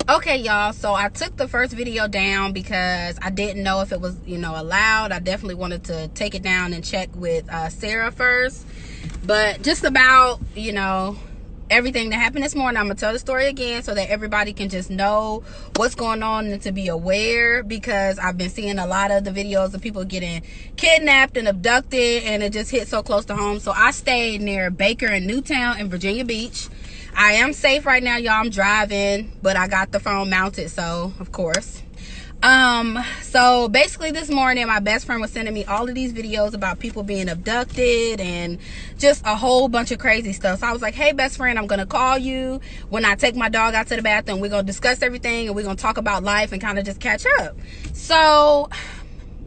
Okay, y'all, so I took the first video down because I didn't know if it was, allowed. I definitely wanted to take it down and check with Sarah first. But just about, everything that happened this morning, I'm gonna tell the story again so that everybody can just know what's going on and to be aware, because I've been seeing a lot of the videos of people getting kidnapped and abducted, and it just hit so close to home. So I stayed near Baker and Newtown in Virginia Beach. I am safe right now, y'all. I'm driving, but I got the phone mounted, so of course. So basically this morning, my best friend was sending me all of these videos about people being abducted and just a whole bunch of crazy stuff. So I was like, hey, best friend, I'm gonna call you when I take my dog out to the bathroom. We're gonna discuss everything and we're gonna talk about life and kind of just catch up. So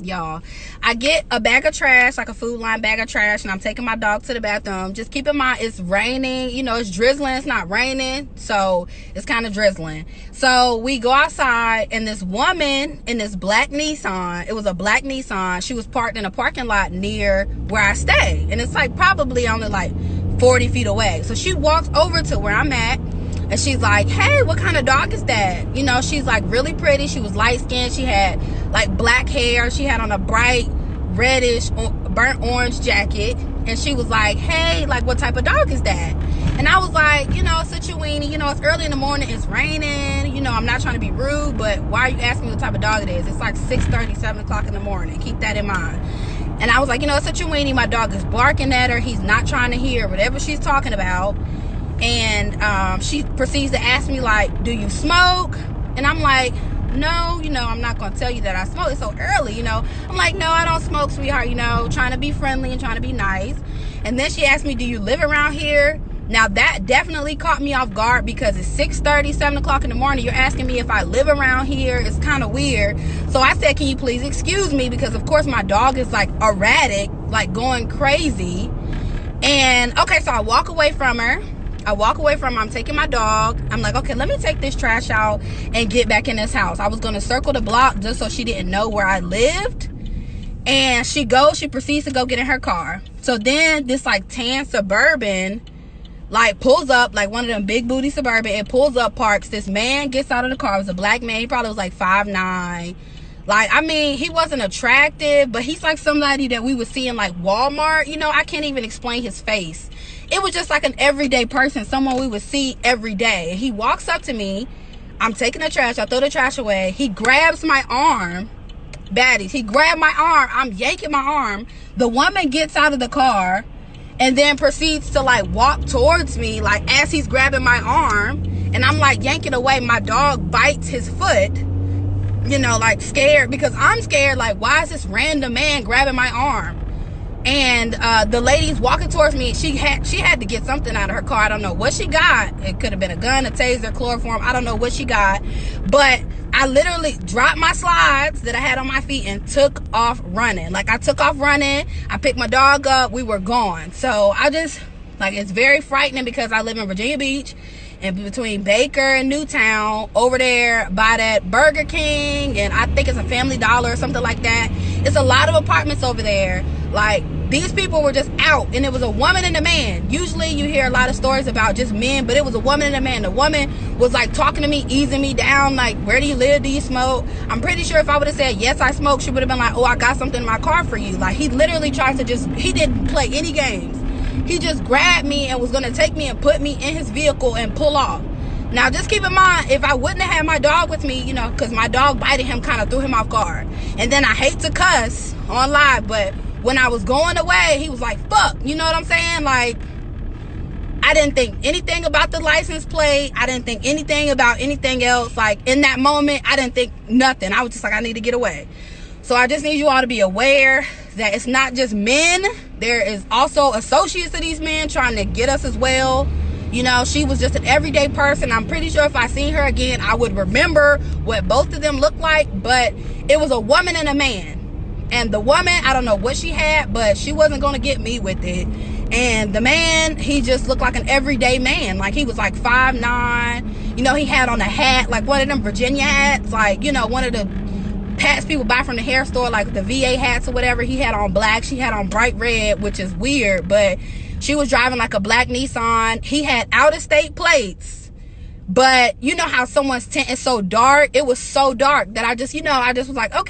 y'all, I get a bag of trash, like a Food Line bag of trash, and I'm taking my dog to the bathroom. Just keep in mind, it's raining, it's drizzling. It's not raining, so it's kind of drizzling. So we go outside, and this woman in this black Nissan, it was a black Nissan, she was parked in a parking lot near where I stay, and it's like probably only like 40 feet away. So she walks over to where I'm at, and she's like, hey, what kind of dog is that? She's like really pretty. She was light skinned. She had like black hair. She had on a bright reddish burnt orange jacket. And she was like, hey, like what type of dog is that? And I was like, it's a Chiweenie. It's early in the morning. It's raining. I'm not trying to be rude, but why are you asking me what type of dog it is? It's like 6:30, 7 o'clock in the morning. Keep that in mind. And I was like, it's a Chiweenie. My dog is barking at her. He's not trying to hear whatever she's talking about. And she proceeds to ask me, like, do you smoke? And I'm like, no, I'm not gonna tell you that I smoke. It's so early, I'm like, no, I don't smoke, sweetheart, trying to be friendly and trying to be nice. And then she asked me, do you live around here? Now that definitely caught me off guard, because it's 6:30, 7 o'clock in the morning. You're asking me if I live around here. It's kind of weird. So I said, can you please excuse me? Because of course my dog is like erratic, like going crazy. And okay, so I walk away from her. I'm taking my dog. I'm like, okay, let me take this trash out and get back in this house. I was going to circle the block just so she didn't know where I lived. And she proceeds to go get in her car. So then this like tan Suburban like pulls up, like one of them big booty Suburban. It pulls up, parks. This man gets out of the car. It was a black man. He probably was like 5'9". Like, I mean, he wasn't attractive, but he's like somebody that we would see in like Walmart. I can't even explain his face. It was just like an everyday person, someone we would see every day. And he walks up to me. I'm taking the trash. I throw the trash away. He grabs my arm. Baddies. He grabbed my arm. I'm yanking my arm. The woman gets out of the car and then proceeds to like walk towards me, like as he's grabbing my arm. And I'm like yanking away. My dog bites his foot, like scared, because I'm scared. Like, why is this random man grabbing my arm? And the lady's walking towards me. She had to get something out of her car. I don't know what she got. It could have been a gun, a taser, chloroform. I don't know what she got. But I literally dropped my slides that I had on my feet and took off running. Like, I took off running. I picked my dog up. We were gone. So I just, like, it's very frightening, because I live in Virginia Beach, and between Baker and Newtown, over there by that Burger King, and I think it's a Family Dollar or something like that. It's a lot of apartments over there. Like, these people were just out, and it was a woman and a man. Usually you hear a lot of stories about just men, but it was a woman and a man. The woman was like talking to me, easing me down, like, where do you live? Do you smoke? I'm pretty sure if I would have said, yes, I smoke, she would have been like, oh, I got something in my car for you. Like, he literally tried to he didn't play any games. He just grabbed me and was going to take me and put me in his vehicle and pull off. Now, just keep in mind, if I wouldn't have had my dog with me, because my dog biting him kind of threw him off guard. And then I hate to cuss on live, but when I was going away, he was like, fuck, you know what I'm saying? Like, I didn't think anything about the license plate. I didn't think anything about anything else. Like, in that moment, I didn't think nothing. I was just like, I need to get away. So I just need you all to be aware that it's not just men. There is also associates of these men trying to get us as well. She was just an everyday person. I'm pretty sure if I seen her again, I would remember what both of them looked like. But it was a woman and a man. And the woman, I don't know what she had, but she wasn't going to get me with it. And the man, he just looked like an everyday man. Like, he was like 5'9". He had on a hat, like one of them Virginia hats, like, one of the hats people buy from the hair store, like the VA hats or whatever. He had on black. She had on bright red, which is weird, but she was driving like a black Nissan. He had out-of-state plates, But you know how someone's tent is so dark? It was so dark that I just was like, okay.